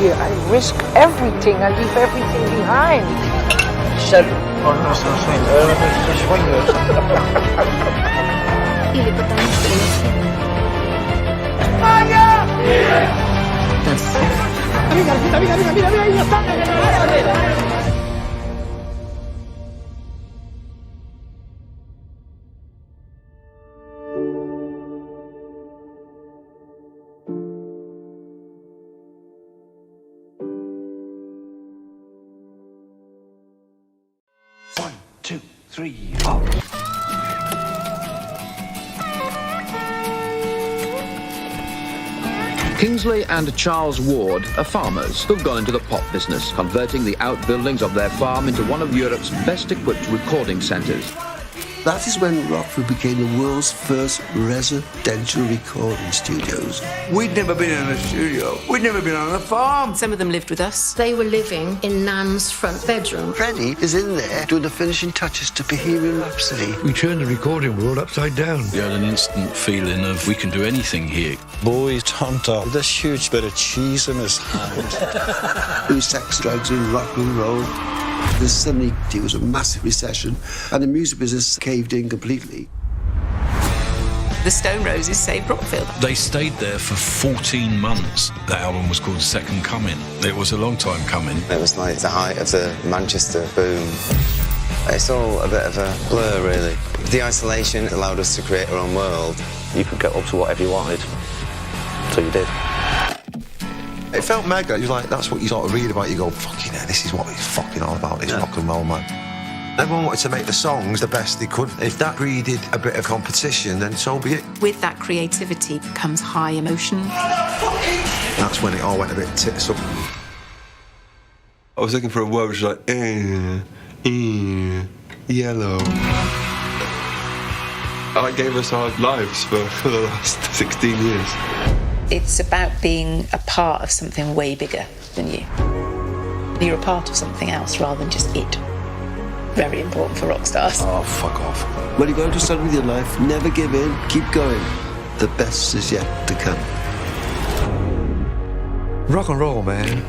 here. I risk everything. I leave everything behind. Salut. Oh non, c'est un swing. C'est swing. Il est pas One, two, three, four. Kingsley and Charles Ward are farmers who've gone into the pop business, converting the outbuildings of their farm into one of Europe's best-equipped recording centres. That is when Rockfield became the world's first residential recording studios. We'd never been in a studio. We'd never been on a farm. Some of them lived with us. They were living in Nan's front bedroom. Freddie is in there doing the finishing touches to Bohemian Rhapsody. We turned the recording world upside down. You had an instant feeling of we can do anything here. Boy turned up with this huge bit of cheese in his hand. Doing sex, drugs and rock and roll. There's suddenly it was a massive recession and the music business caved in completely. The Stone Roses saved Rockfield. They stayed there for 14 months. That album was called Second Coming. It was a long time coming. It was like the height of the Manchester boom. It's all a bit of a blur, really. The isolation allowed us to create our own world. You could get up to whatever you wanted, so you did. It felt mega. It was like, that's what you sort of read about. You go, fucking hell, this is what it's fucking all about, this rock and roll, man. Everyone wanted to make the songs the best they could. If that breeded a bit of competition, then so be it. With that creativity comes high emotion. That's when it all went a bit tits up. I was looking for a word which was like, yellow. And that gave us our lives for the last 16 years. It's about being a part of something way bigger than you. You're a part of something else rather than just it. Very important for rock stars. Oh, fuck off. When you go to start with your life, never give in, keep going. The best is yet to come. Rock and roll, man.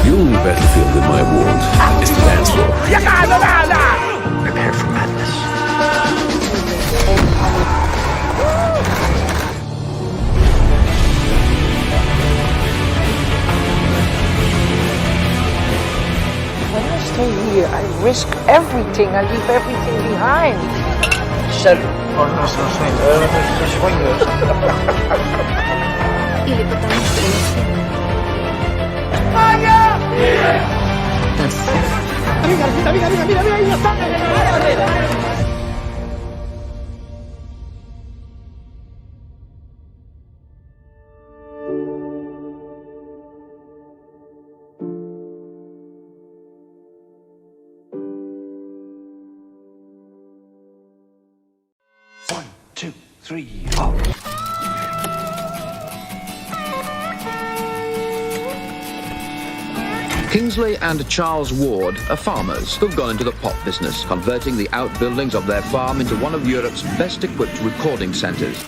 The only battlefield in my world is the dance floor. Prepare for madness. When I stay here, I risk everything. I leave everything behind. Salut. Oh non, c'est un swing. C'est swing. Il est pas One, two, three, four. Kingsley and Charles Ward are farmers who've gone into the pop business, converting the outbuildings of their farm into one of Europe's best-equipped recording centres.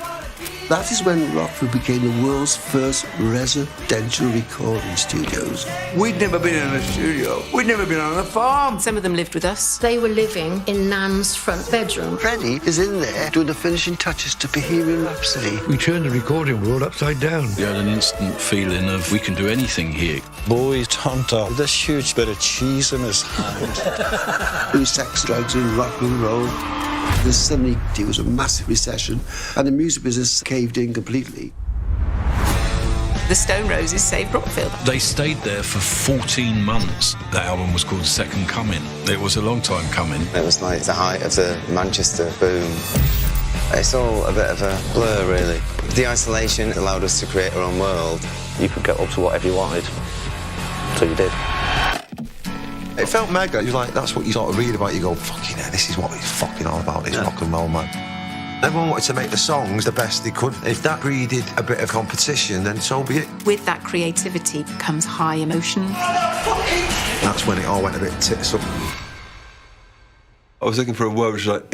That is when Rockfield became the world's first residential recording studios. We'd never been in a studio. We'd never been on a farm. Some of them lived with us. They were living in Nan's front bedroom. Freddie is in there doing the finishing touches to Bohemian Rhapsody. We turned the recording world upside down. You had an instant feeling of we can do anything here. Boy turned up with this huge bit of cheese in his hand. There was sex, drugs, and rock and roll. Suddenly, it was a massive recession, and the music business caved in completely. The Stone Roses saved Rockfield. They stayed there for 14 months. That album was called Second Coming. It was a long time coming. It was like the height of the Manchester boom. It's all a bit of a blur, really. The isolation allowed us to create our own world. You could get up to whatever you wanted, so you did. It felt mega. It was like, that's what you sort of read about. You go, fucking hell, this is what it's fucking all about, this rock and roll, man. Everyone wanted to make the songs the best they could. If that breeded a bit of competition, then so be it. With that creativity comes high emotion. That's when it all went a bit tits up. I was looking for a word which was like,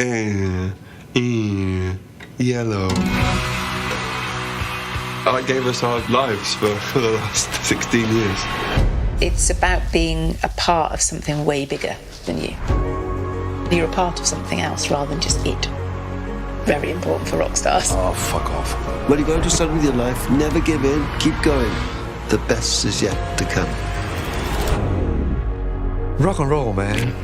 yellow. And that gave us our lives for the last 16 years. It's about being a part of something way bigger than you. You're a part of something else rather than just it. Very important for rock stars. Oh, fuck off. When you're going to start with your life, never give in, keep going. The best is yet to come. Rock and roll, man.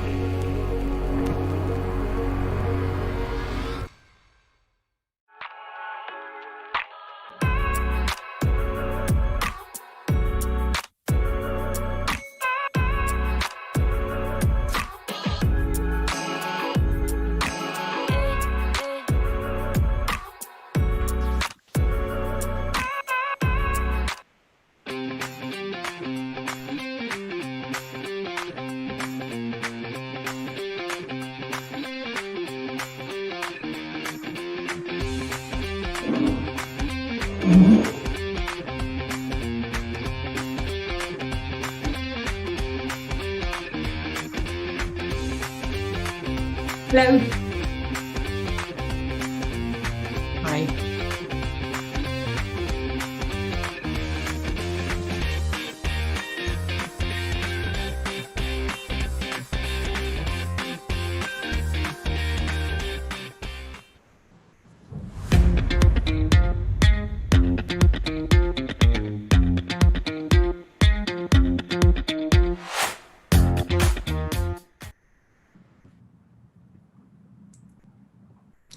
Hello. Hi.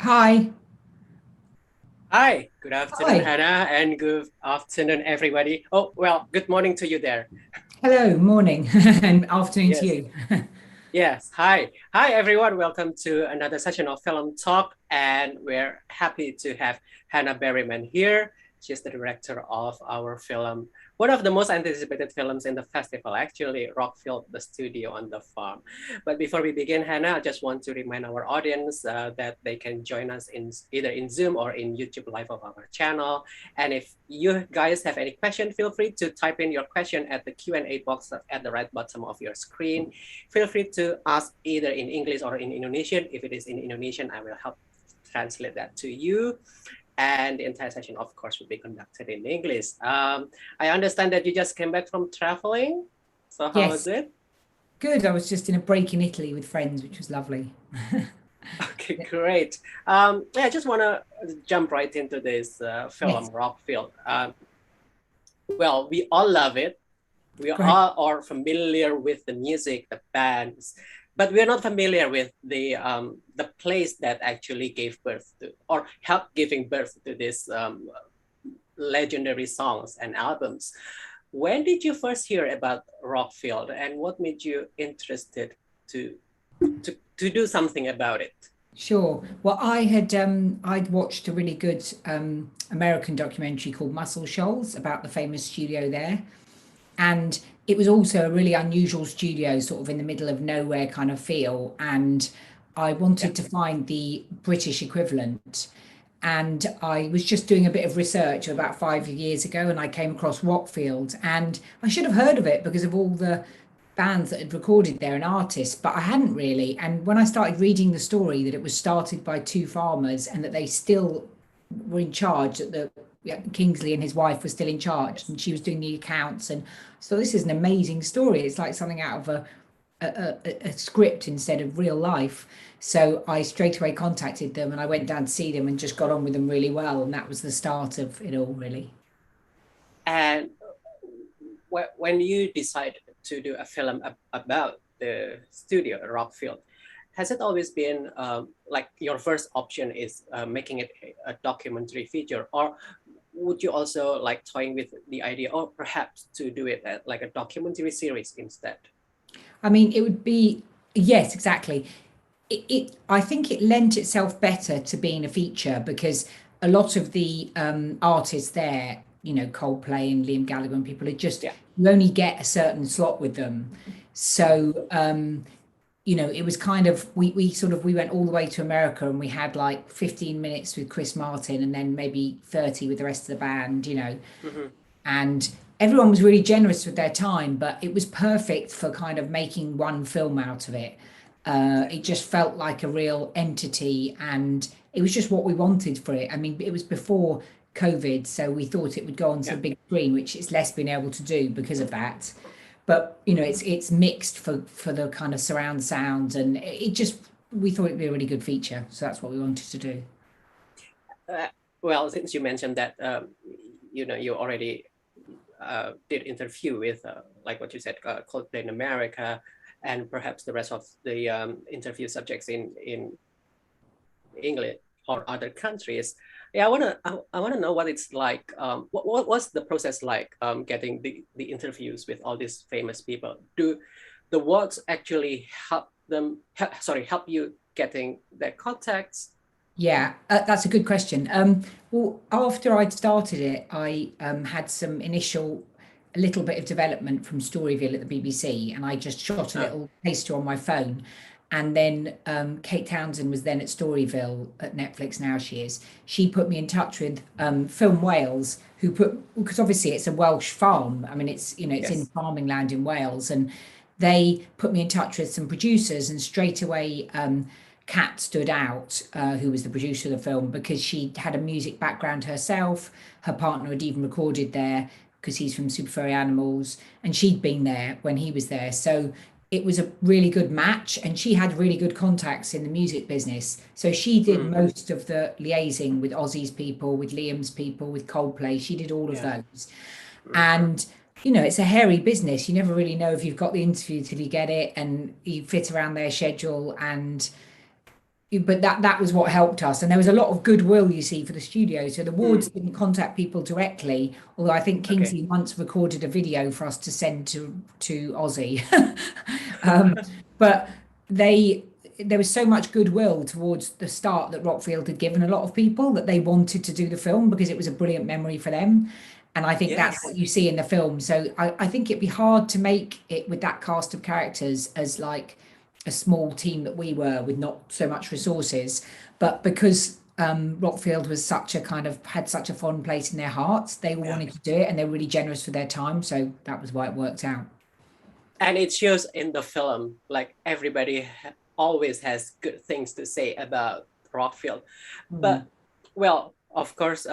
Hi. Hi, good afternoon, Hi. Hannah, and good afternoon, everybody. Oh, well, good morning to you there. Hello, morning, and afternoon Yes. to you. Yes, hi. Hi, everyone. Welcome to another session of Film Talk, and we're happy to have Hannah Berryman here. She's the director of our film, one of the most anticipated films in the festival, actually, Rockfield, the studio on the farm. But before we begin, Hannah, I just want to remind our audience that they can join us either in Zoom or in YouTube Live of our channel. And if you guys have any question, feel free to type in your question at the Q&A box at the right bottom of your screen. Feel free to ask either in English or in Indonesian. If it is in Indonesian, I will help translate that to you. And the entire session, of course, will be conducted in English. I understand that you just came back from traveling. So how was it? Good. I was just in a break in Italy with friends, which was lovely. Okay, great. Yeah, I just want to jump right into this film, Yes. Rockfield. Well, we all love it. We all are familiar with the music, the bands, but we're not familiar with the place that actually gave birth to, or helped giving birth to this legendary songs and albums. When did you first hear about Rockfield, and what made you interested to do something about it? Sure. Well, I'd watched a really good American documentary called Muscle Shoals about the famous studio there. And it was also a really unusual studio, sort of in the middle of nowhere kind of feel. And I wanted to find the British equivalent. And I was just doing a bit of research about 5 years ago, and I came across Rockfield. And I should have heard of it because of all the bands that had recorded there and artists, but I hadn't really. And when I started reading the story that it was started by two farmers and that they still were in charge, that Kingsley and his wife were still in charge, and she was doing the accounts, and so this is an amazing story. It's like something out of a script instead of real life. So I straight away contacted them and I went down to see them and just got on with them really well, and that was the start of it all, really. And when you decided to do a film about the studio at Rockfield, has it always been like your first option is making it a documentary feature, or would you also like toying with the idea, or perhaps to do it at like a documentary series instead? I mean, it would be, yes, exactly. I think it lent itself better to being a feature because a lot of the artists there, you know, Coldplay and Liam Gallagher and people, are just, you only get a certain slot with them. So, you know, it was kind of, we went all the way to America and we had like 15 minutes with Chris Martin and then maybe 30 with the rest of the band, you know. And everyone was really generous with their time, but it was perfect for kind of making one film out of it. It just felt like a real entity and it was just what we wanted for it. I mean, it was before COVID, so we thought it would go onto the big screen, which it's less been able to do because of that. But, you know, it's mixed for the kind of surround sound, and it just, we thought it'd be a really good feature. So that's what we wanted to do. Well, since you mentioned that, you know, you already did interview with, like what you said, Coldplay in America, and perhaps the rest of the interview subjects in England or other countries. Yeah, I wanna know what it's like. What's the process like getting the interviews with all these famous people? Do the words actually help you getting their contacts? Yeah, that's a good question. Well, after I'd started it, I had some initial, a little bit of development from Storyville at the BBC, and I just shot a little taster on my phone. And then Kate Townsend was then at Storyville at Netflix, now she is. She put me in touch with Film Wales, because obviously it's a Welsh farm. I mean, it's, you know, it's in farming land in Wales. And they put me in touch with some producers, and straight away Kat stood out, who was the producer of the film, because she had a music background herself. Her partner had even recorded there because he's from Super Furry Animals, and she'd been there when he was there. So it was a really good match, and she had really good contacts in the music business. So she did most of the liaising with Ozzy's people, with Liam's people, with Coldplay. She did all of those. And, you know, it's a hairy business. You never really know if you've got the interview till you get it, and you fit around their schedule. But that was what helped us. And there was a lot of goodwill, you see, for the studio. So the wards didn't contact people directly, although I think Kingsley once recorded a video for us to send to Ozzy. But there was so much goodwill towards the start that Rockfield had given a lot of people, that they wanted to do the film because it was a brilliant memory for them. And I think that's what you see in the film. So I think it'd be hard to make it with that cast of characters as like a small team that we were, with not so much resources. But because Rockfield was had such a fond place in their hearts, they all wanted to do it, and they were really generous for their time. So that was why it worked out. And it shows in the film, like everybody always has good things to say about Rockfield. But, well, of course,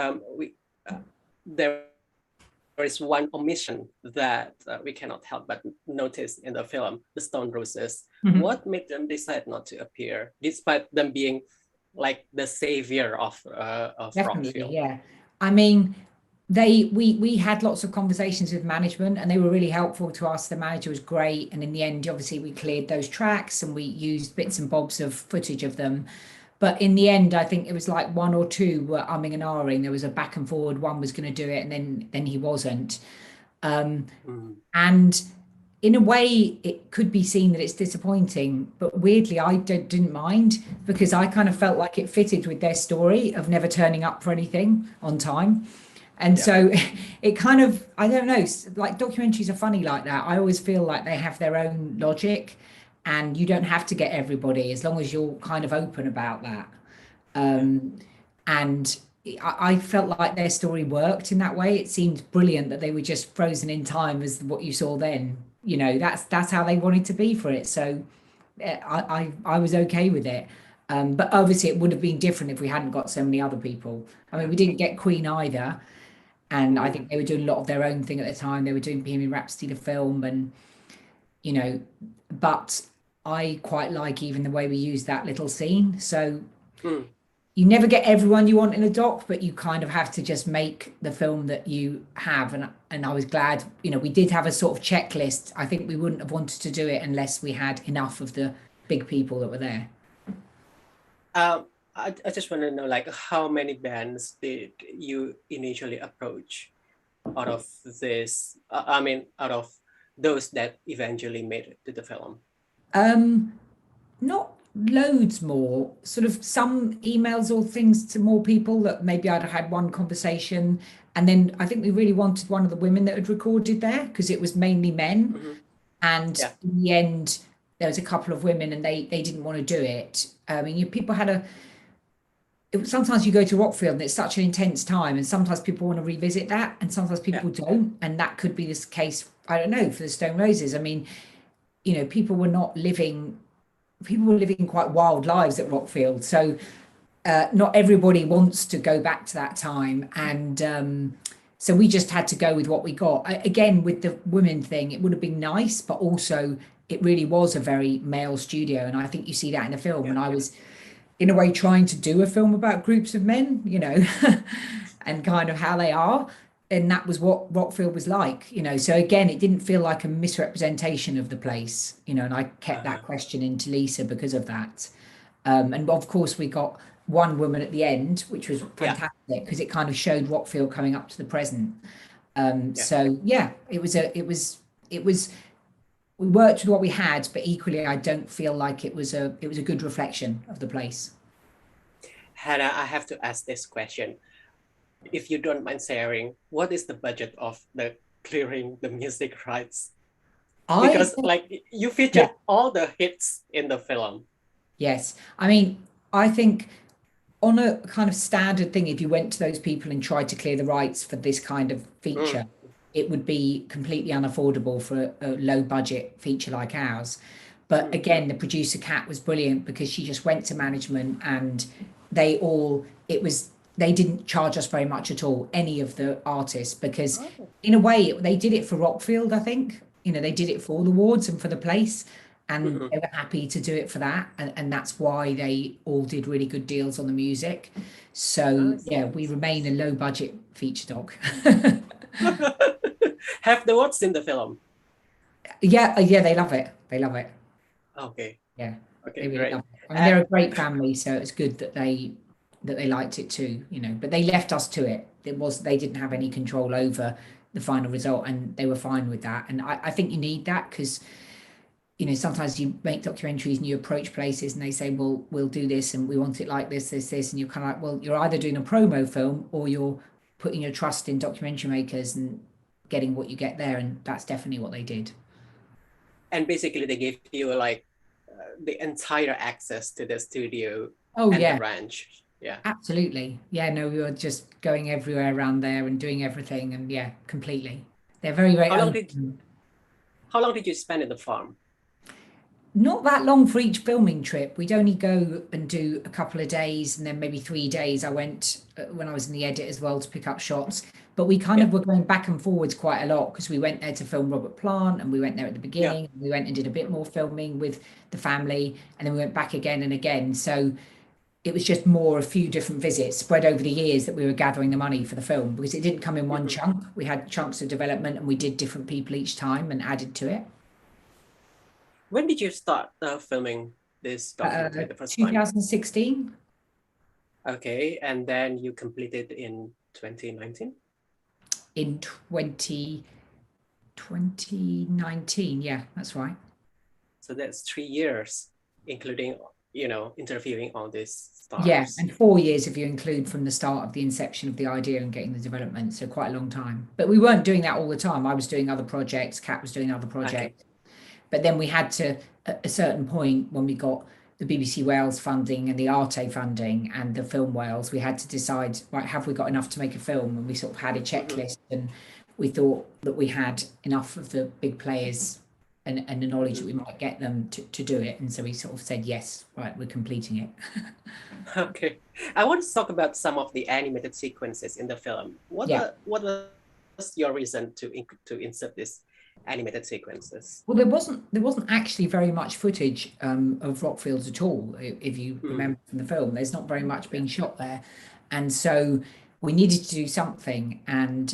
there is one omission that we cannot help but notice in the film, the Stone Roses. What made them decide not to appear, despite them being like the savior of Rockfield? Yeah. I mean, we had lots of conversations with management, and they were really helpful to us. The manager was great, and in the end, obviously, we cleared those tracks and we used bits and bobs of footage of them. But in the end, I think it was like one or two were umming and ahhing. There was a back and forward. One was going to do it, and then he wasn't. And in a way, it could be seen that it's disappointing. But weirdly, I didn't mind, because I kind of felt like it fitted with their story of never turning up for anything on time. And so it kind of, I don't know, like documentaries are funny like that. I always feel like they have their own logic. And you don't have to get everybody, as long as you're kind of open about that. And I felt like their story worked in that way. It seemed brilliant that they were just frozen in time as what you saw then. you know, that's how they wanted to be for it. So I was okay with it. But obviously it would have been different if we hadn't got so many other people. I mean, we didn't get Queen either. And I think they were doing a lot of their own thing at the time. They were doing Bohemian Rhapsody, the film, and, you know, but I quite like even the way we use that little scene. So you never get everyone you want in a doc, but you kind of have to just make the film that you have. And I was glad, you know, we did have a sort of checklist. I think we wouldn't have wanted to do it unless we had enough of the big people that were there. I just want to know, like, how many bands did you initially approach out of this? Out of those that eventually made it to the film? Not loads more, sort of some emails or things to more people that maybe I'd have had one conversation. And then I think we really wanted one of the women that had recorded there because it was mainly men. And in the end, there was a couple of women and they didn't want to do it. I mean, people had sometimes you go to Rockfield and it's such an intense time, and sometimes people want to revisit that and sometimes people don't. And that could be this case, I don't know, for the Stone Roses. I mean, you know, people were living quite wild lives at Rockfield. So not everybody wants to go back to that time. And so we just had to go with what we got. Again, with the women thing, it would have been nice, but also it really was a very male studio. And I think you see that in the film. And I was, in a way, trying to do a film about groups of men, you know, and kind of how they are. And that was what Rockfield was like, you know. So again, it didn't feel like a misrepresentation of the place, you know, and I kept that question into Lisa because of that. And of course, we got one woman at the end, which was fantastic because it kind of showed Rockfield coming up to the present. So yeah, it was we worked with what we had, but equally, I don't feel like it was a good reflection of the place. Hannah, I have to ask this question. If you don't mind sharing, what is the budget of the clearing the music rights? Because like you featured all the hits in the film. Yes. I mean, I think on a kind of standard thing, if you went to those people and tried to clear the rights for this kind of feature, it would be completely unaffordable for a low budget feature like ours. But again, the producer Kat was brilliant because she just went to management and they didn't charge us very much at all, any of the artists, because in a way they did it for Rockfield, I think. You know, they did it for all the awards and for the place, and they were happy to do it for that. And that's why they all did really good deals on the music. So yeah, we remain a low budget feature doc. Have the awards in the film? Yeah, they love it. They love it. Okay. Yeah. Okay, they really great. love it. I mean, they're a great family, so it's good that they liked it too, you know, but they left us to it. They didn't have any control over the final result and they were fine with that. And I think you need that because, you know, sometimes you make documentaries and you approach places and they say, well, we'll do this and we want it like this, and you're kind of like, well, you're either doing a promo film or you're putting your trust in documentary makers and getting what you get there. And that's definitely what they did. And basically they gave you like the entire access to the studio and the ranch. Yeah, absolutely. Yeah, no, we were just going everywhere around there and doing everything, and yeah, completely. They're very, very. How long did you spend in the farm? Not that long for each filming trip. We'd only go and do a couple of days, and then maybe 3 days. I went when I was in the edit as well to pick up shots. But we kind of were going back and forwards quite a lot because we went there to film Robert Plant, and we went there at the beginning. And we went and did a bit more filming with the family, and then we went back again and again. So it was just a few different visits spread over the years that we were gathering the money for the film, because it didn't come in one chunk. We had chunks of development and we did different people each time and added to it. When did you start filming this documentary the first time? 2016. Okay, and then you completed in 2019? In 2019, yeah, that's right. So that's 3 years, including, you know, interviewing all these stars. Yeah, and 4 years if you include from the start of the inception of the idea and getting the development, so quite a long time. But we weren't doing that all the time. I was doing other projects, Kat was doing other projects. Okay. But then we had to, at a certain point, when we got the BBC Wales funding and the Arte funding and the Film Wales, we had to decide, right, have we got enough to make a film? And we sort of had a checklist and we thought that we had enough of the big players and the knowledge that we might get them to do it. And so we sort of said, yes, right, we're completing it. Okay. I want to talk about some of the animated sequences in the film. What was your reason to insert these animated sequences? Well, there wasn't actually very much footage of Rockfields at all. If you remember from the film, there's not very much being shot there. And so we needed to do something. And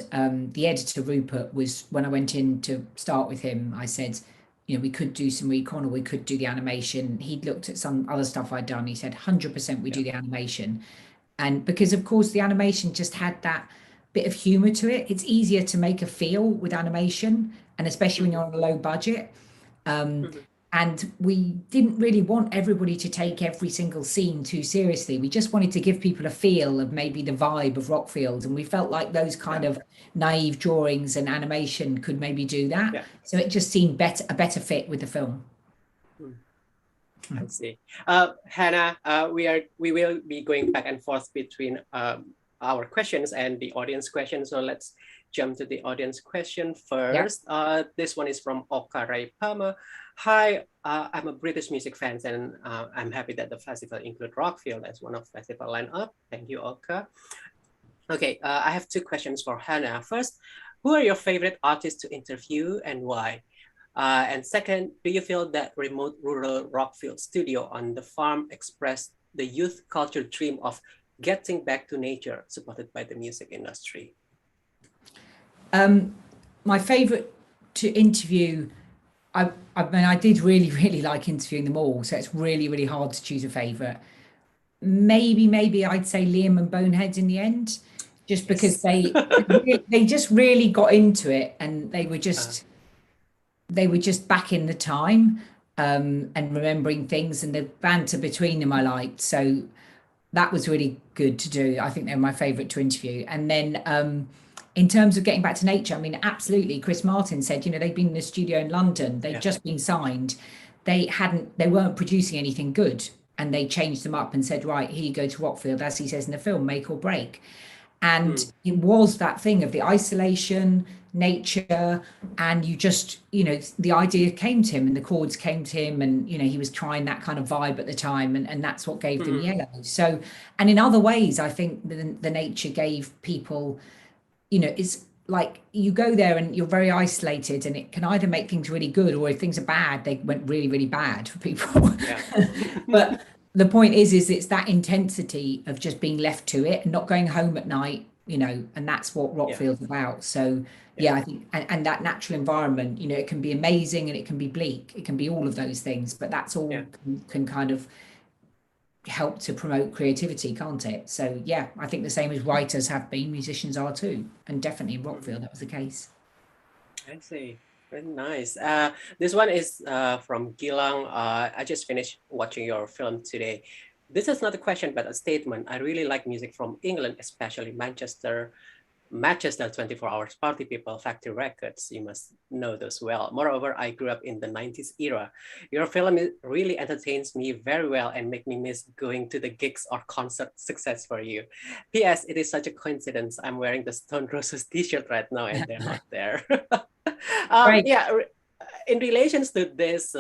the editor, Rupert, was, when I went in to start with him, I said, you know, we could do some recon or we could do the animation. He'd looked at some other stuff I'd done. He said, 100% we do the animation. And because, of course, the animation just had that bit of humor to it. It's easier to make a feel with animation, and especially when you're on a low budget. And we didn't really want everybody to take every single scene too seriously. We just wanted to give people a feel of maybe the vibe of Rockfield. And we felt like those kind of naive drawings and animation could maybe do that. Yeah. So it just seemed a better fit with the film. I see. Hannah, we will be going back and forth between our questions and the audience questions. So let's jump to the audience question first. This one is from Oka Ray Palmer. Hi, I'm a British music fan, and I'm happy that the festival includes Rockfield as one of the festival lineup. Thank you, Oka. Okay, I have two questions for Hannah. First, who are your favorite artists to interview and why? And second, do you feel that remote rural Rockfield studio on the farm expressed the youth culture dream of getting back to nature supported by the music industry? My favorite to interview, I mean, I did really like interviewing them all, so it's really hard to choose a favorite. Maybe I'd say Liam and Boneheads in the end, just because they just really got into it, and they were just back in the time, and remembering things, and the banter between them I liked, so that was really good to do. I think they're my favorite to interview. And then in terms of getting back to nature, I mean, absolutely. Chris Martin said, you know, they'd been in the studio in London. They'd just been signed. They weren't producing anything good. And they changed them up and said, right, here you go to Rockfield, as he says in the film, make or break. And it was that thing of the isolation, nature, and you just, you know, the idea came to him and the chords came to him, and, you know, he was trying that kind of vibe at the time, and that's what gave them Yellow. So, and in other ways, I think the nature gave people, you know, it's like you go there and you're very isolated, and it can either make things really good, or if things are bad, they went really bad for people. But the point is it's that intensity of just being left to it and not going home at night, you know, and that's what Rockfield's about. So I think, and that natural environment, you know, it can be amazing and it can be bleak, it can be all of those things, but that's all can kind of help to promote creativity, can't it? So I think the same as writers have been, musicians are too, and definitely in Rockfield that was the case. I see. Very nice. This one is from Gilang. I just finished watching your film today. This is not a question, but a statement. I really like music from England, especially Manchester 24 Hours Party People, Factory Records. You must know those well. Moreover, I grew up in the 90s era. Your film really entertains me very well and make me miss going to the gigs or concert success for you. P.S. It is such a coincidence. I'm wearing the Stone Roses t-shirt right now and they're not there. In relation to this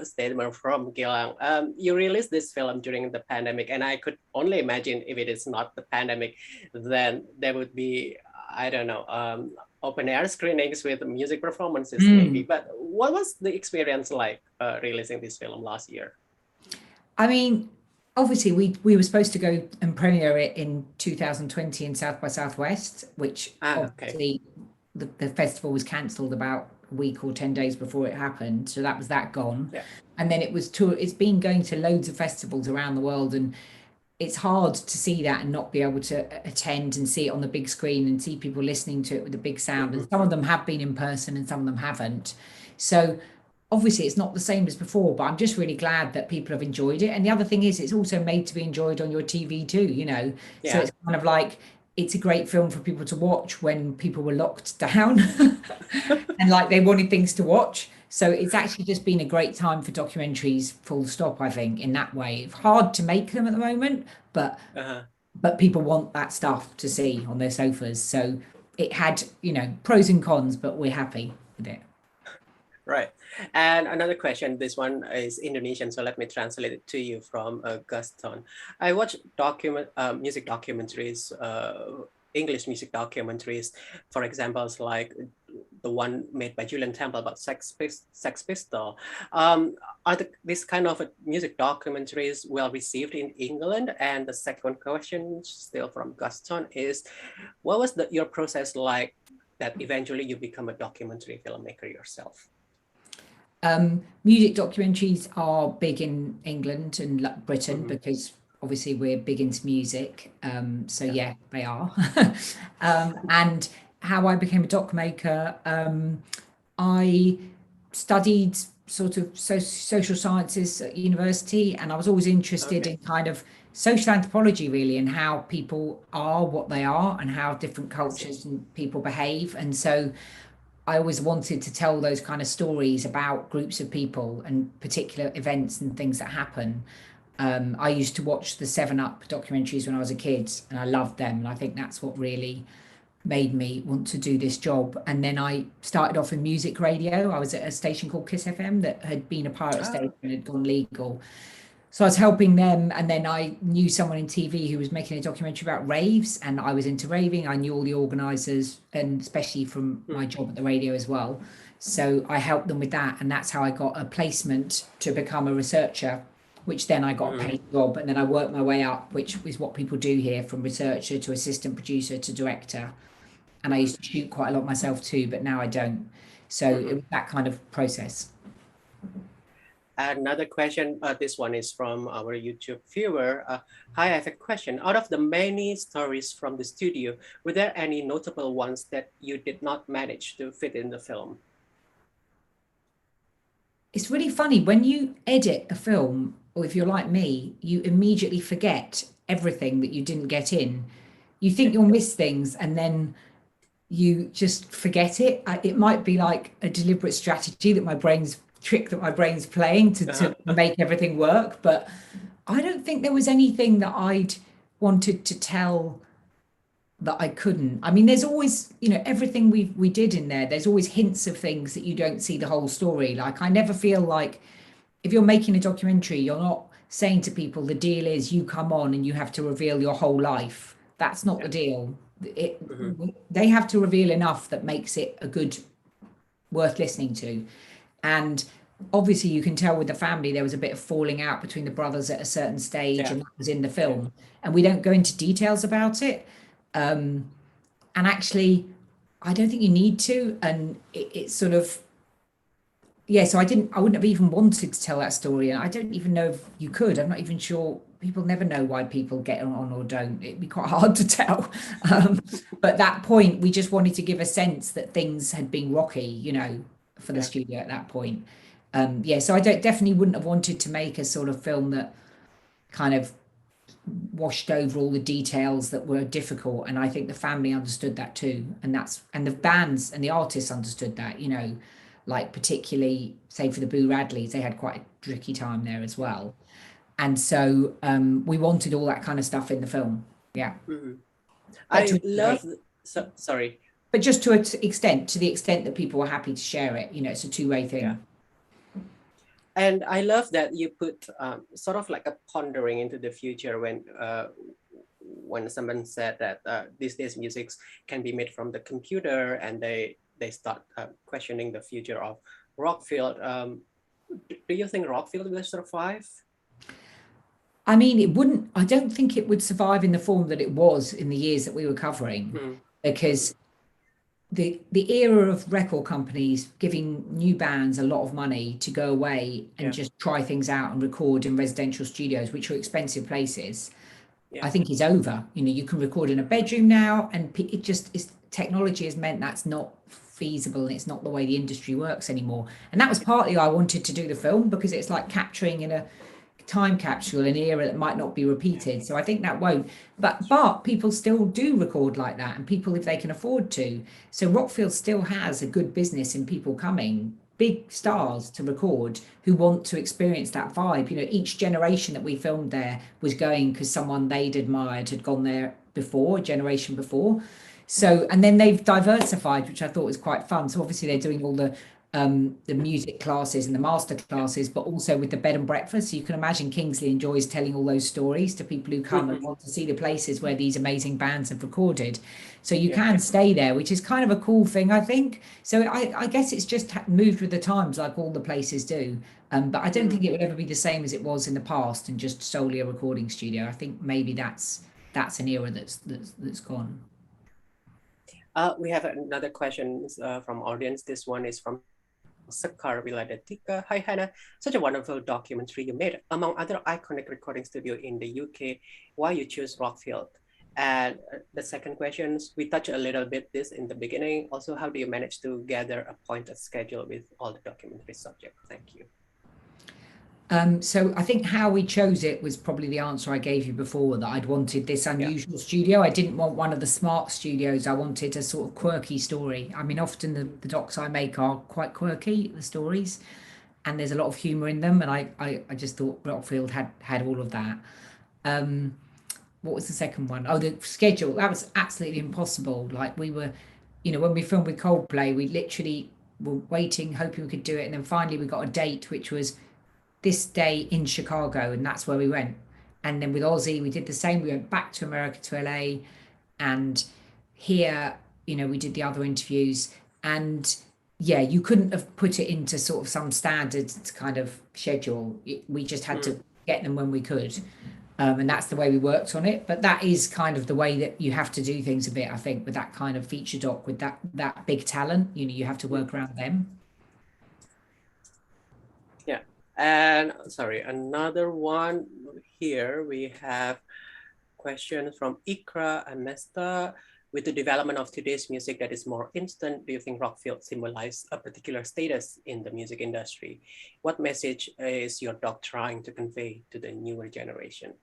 statement from Gilang, you released this film during the pandemic, and I could only imagine if it is not the pandemic, then there would be, I don't know, open air screenings with music performances maybe. But what was the experience like releasing this film last year? I mean, obviously we were supposed to go and premiere it in 2020 in South by Southwest, which obviously the festival was cancelled about a week or 10 days before it happened, so that was gone. And then it's been going to loads of festivals around the world, and it's hard to see that and not be able to attend and see it on the big screen and see people listening to it with the big sound. And some of them have been in person and some of them haven't, so obviously it's not the same as before, but I'm just really glad that people have enjoyed it. And the other thing is it's also made to be enjoyed on your TV too, you know. So it's kind of like, it's a great film for people to watch when people were locked down and like they wanted things to watch. So it's actually just been a great time for documentaries, full stop, I think, in that way. It's hard to make them at the moment, but people want that stuff to see on their sofas. So it had, you know, pros and cons, but we're happy with it. Right. And another question, this one is Indonesian, so let me translate it to you from Gaston. I watch music documentaries, English music documentaries, for examples like the one made by Julian Temple about Sex Pistol. Are this kind of music documentaries well received in England? And the second question, still from Gaston, is what was your process like that eventually you become a documentary filmmaker yourself? Music documentaries are big in England and Britain because obviously we're big into music. So yeah, they are. And how I became a doc maker, I studied sort of social sciences at university, and I was always interested in kind of social anthropology really, and how people are what they are and how different cultures and people behave. And so I always wanted to tell those kind of stories about groups of people and particular events and things that happen. I used to watch the 7 Up documentaries when I was a kid, and I loved them. And I think that's what really made me want to do this job. And then I started off in music radio. I was at a station called Kiss FM that had been a pirate station and had gone legal. So I was helping them, and then I knew someone in TV who was making a documentary about raves, and I was into raving. I knew all the organisers, and especially from my job at the radio as well. So I helped them with that, and that's how I got a placement to become a researcher, which then I got a paid job, and then I worked my way up, which is what people do here, from researcher to assistant producer to director. And I used to shoot quite a lot myself too, but now I don't. So it was that kind of process. Another question, this one is from our YouTube viewer. Hi, I have a question. Out of the many stories from the studio, were there any notable ones that you did not manage to fit in the film? It's really funny, when you edit a film, or if you're like me, you immediately forget everything that you didn't get in. You think you'll miss things, and then you just forget it. It might be like a deliberate strategy that my brain's playing to make everything work, but I don't think there was anything that I'd wanted to tell that I couldn't. I mean, there's always, everything we did in there, there's always hints of things that you don't see the whole story. Like, I never feel like if you're making a documentary, you're not saying to people the deal is you come on and you have to reveal your whole life. That's not the deal. They have to reveal enough that makes it worth listening to. And obviously you can tell with the family there was a bit of falling out between the brothers at a certain stage, and that was in the film. And we don't go into details about it. And actually, I don't think you need to. And it's sort of, so I wouldn't have even wanted to tell that story. And I don't even know if you could. I'm not even sure. People never know why people get on or don't. It'd be quite hard to tell. But at that point, we just wanted to give a sense that things had been rocky, for the studio at that point. So I definitely wouldn't have wanted to make a sort of film that kind of washed over all the details that were difficult. And I think the family understood that too. And the bands and the artists understood that, like particularly, say, for the Boo Radleys, they had quite a tricky time there as well. And so we wanted all that kind of stuff in the film. Yeah. Sorry. But just to the extent that people were happy to share it, it's a two-way thing. Yeah. And I love that you put sort of like a pondering into the future when someone said that these days music can be made from the computer, and they start questioning the future of Rockfield. Do you think Rockfield will survive? I mean, I don't think it would survive in the form that it was in the years that we were covering, because the era of record companies giving new bands a lot of money to go away and just try things out and record in residential studios, which are expensive places, I think is over. You can record in a bedroom now, and technology has meant that's not feasible, and it's not the way the industry works anymore. And that was partly why I wanted to do the film, because it's like capturing in a time capsule an era that might not be repeated. So I think that won't, but people still do record like that, and people, if they can afford to. So Rockfield still has a good business in people coming, big stars to record, who want to experience that vibe. Each generation that we filmed there was going because someone they'd admired had gone there before, a generation before. So, and then they've diversified, which I thought was quite fun. So obviously they're doing all the the music classes and the master classes, but also with the bed and breakfast. So you can imagine Kingsley enjoys telling all those stories to people who come and want to see the places where these amazing bands have recorded. So you can stay there, which is kind of a cool thing, I think. So I guess it's just moved with the times, like all the places do. But I don't think it would ever be the same as it was in the past and just solely a recording studio. I think maybe that's an era that's gone. We have another question from audience. This one is from Sekar Wiladatika. Hi Hannah, such a wonderful documentary you made. Among other iconic recording studio in the UK, why you choose Rockfield? And the second question, we touched a little bit this in the beginning. Also, how do you manage to gather a pointed schedule with all the documentary subjects? Thank you. So I think how we chose it was probably the answer I gave you before, that I'd wanted this unusual studio. I didn't want one of the smart studios. I wanted a sort of quirky story. I mean, often the docs I make are quite quirky, the stories, and there's a lot of humor in them. And I just thought Rockfield had all of that. What was the second one? Oh, the schedule. That was absolutely impossible. Like we were, when we filmed with Coldplay, we literally were waiting, hoping we could do it. And then finally we got a date, which was this day in Chicago, and that's where we went. And then with Ozzy, we did the same. We went back to America, to LA, and here, we did the other interviews. And yeah, you couldn't have put it into sort of some standard kind of schedule. We just had to get them when we could. And that's the way we worked on it. But that is kind of the way that you have to do things a bit, I think, with that kind of feature doc, with that big talent. You have to work around them. Yeah. And sorry, another one here. We have questions from Ikra and Mesta. With the development of today's music that is more instant, do you think Rockfield symbolizes a particular status in the music industry? What message is your doc trying to convey to the newer generation?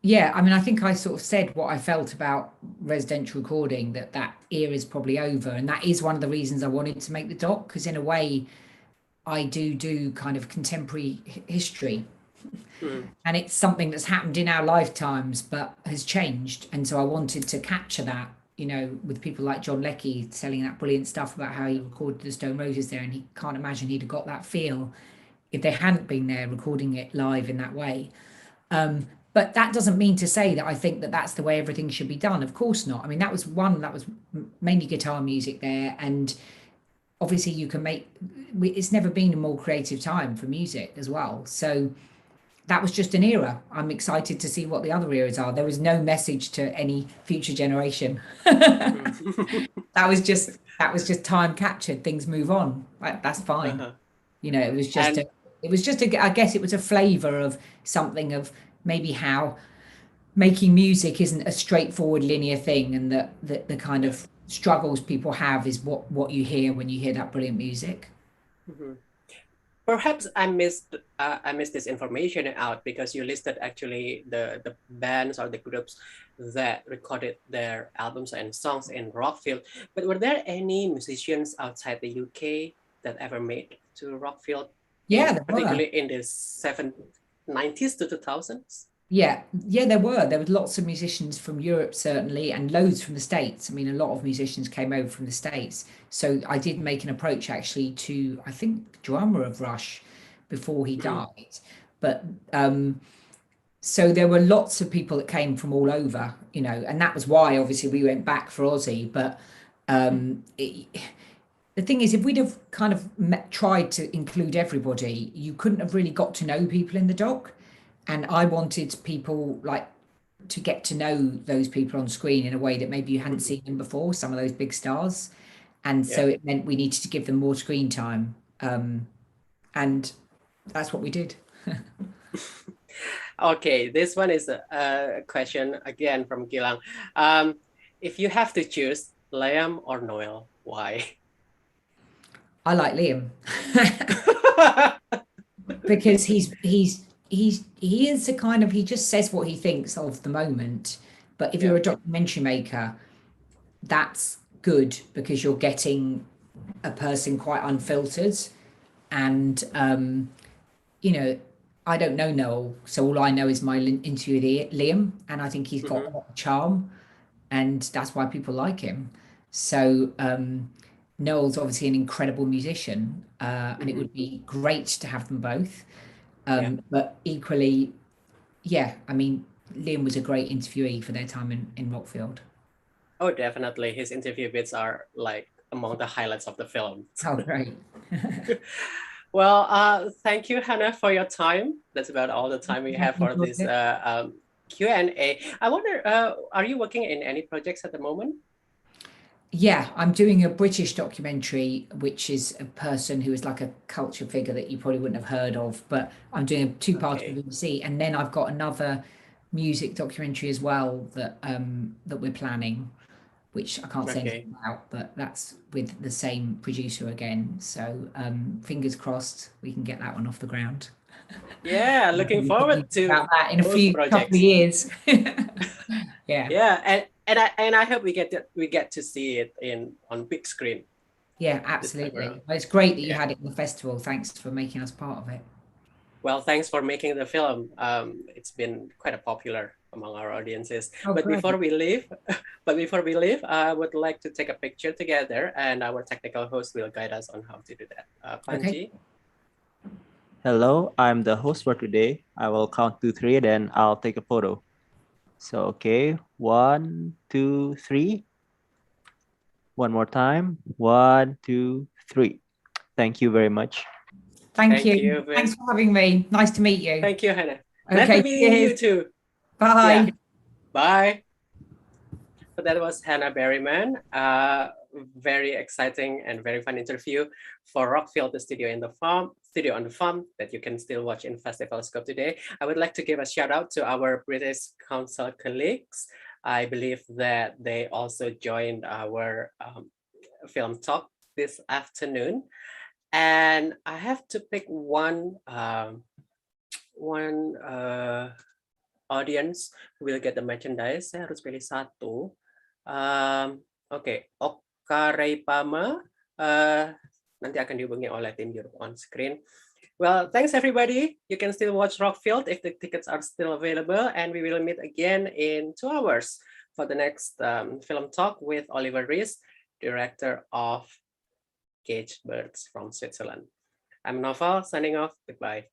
Yeah, I mean, I think I sort of said what I felt about residential recording, that era is probably over. And that is one of the reasons I wanted to make the doc, because in a way, I do kind of contemporary history. And it's something that's happened in our lifetimes, but has changed. And so I wanted to capture that, with people like John Leckie telling that brilliant stuff about how he recorded the Stone Roses there. And he can't imagine he'd have got that feel if they hadn't been there recording it live in that way. But that doesn't mean to say that I think that that's the way everything should be done. Of course not. I mean, that was mainly guitar music there. And obviously you can it's never been a more creative time for music as well. So that was just an era. I'm excited to see what the other eras are. There was no message to any future generation. That was just time captured. Things move on. That's fine. It was just I guess it was a flavor of something of maybe how making music isn't a straightforward linear thing, and that the kind of struggles people have is what you hear when you hear that brilliant music. Perhaps I missed this information out, because you listed actually the bands or the groups that recorded their albums and songs in Rockfield. But were there any musicians outside the UK that ever made to Rockfield? Yeah, there particularly were. In the 90s to 2000s. Yeah, there were lots of musicians from Europe, certainly, and loads from the States. I mean, a lot of musicians came over from the States. So I did make an approach actually to, I think, the drummer of Rush before he died. But so there were lots of people that came from all over, and that was why obviously we went back for Ozzy. But the thing is, if we'd have kind of tried to include everybody, you couldn't have really got to know people in the doc. And I wanted people to get to know those people on screen in a way that maybe you hadn't seen them before, some of those big stars. And so it meant we needed to give them more screen time. And that's what we did. Okay, this one is a question again from Gilang. If you have to choose Liam or Noel, why? I like Liam. Because he is the kind of, he just says what he thinks of the moment. But if you're a documentary maker, that's good, because you're getting a person quite unfiltered. And I don't know Noel, so all I know is my interview with Liam, and I think he's got a lot of charm, and that's why people like him. So Noel's obviously an incredible musician, and it would be great to have them both. But equally, yeah, I mean, Liam was a great interviewee for their time in Rockfield. Oh, definitely. His interview bits are like among the highlights of the film. Oh, great. Well, thank you, Hannah, for your time. That's about all the time we have for this Q&A. I wonder, are you working in any projects at the moment? Yeah, I'm doing a British documentary, which is a person who is like a culture figure that you probably wouldn't have heard of, but I'm doing a two-part BBC, and then I've got another music documentary as well that that we're planning, which I can't say anything about, but that's with the same producer again. So fingers crossed we can get that one off the ground. Yeah, looking forward to about that in a few couple of years. Yeah. Yeah, and I hope we get to see it on big screen. Yeah, absolutely. Well, it's great that you had it in the festival. Thanks for making us part of it. Well, thanks for making the film. It's been quite popular among our audiences. But great. before we leave, I would like to take a picture together, and our technical host will guide us on how to do that. Panji. Hello, I'm the host for today. I will count to 3, then I'll take a photo. So, okay, 1, 2, 3. One more time, 1, 2, 3. Thank you very much. Thank you. Thanks for having me. Nice to meet you. Thank you, Hannah. Okay, nice to meet you too. Bye. Yeah. Bye. So that was Hannah Berryman. Very exciting and very fun interview for Rockfield, the studio on the farm that you can still watch in Festival Scope today. I would like to give a shout out to our British Council colleagues. I believe that they also joined our film talk this afternoon. And I have to pick one audience who will get the merchandise. Saya harus pilih satu. Oke, Okareipama nanti akan dihubungi oleh tim Europe on screen. Well, thanks everybody. You can still watch Rockfield if the tickets are still available, and we will meet again in 2 hours for the next film talk with Oliver Rees, director of Caged Birds from Switzerland. I'm Noval, signing off. Goodbye.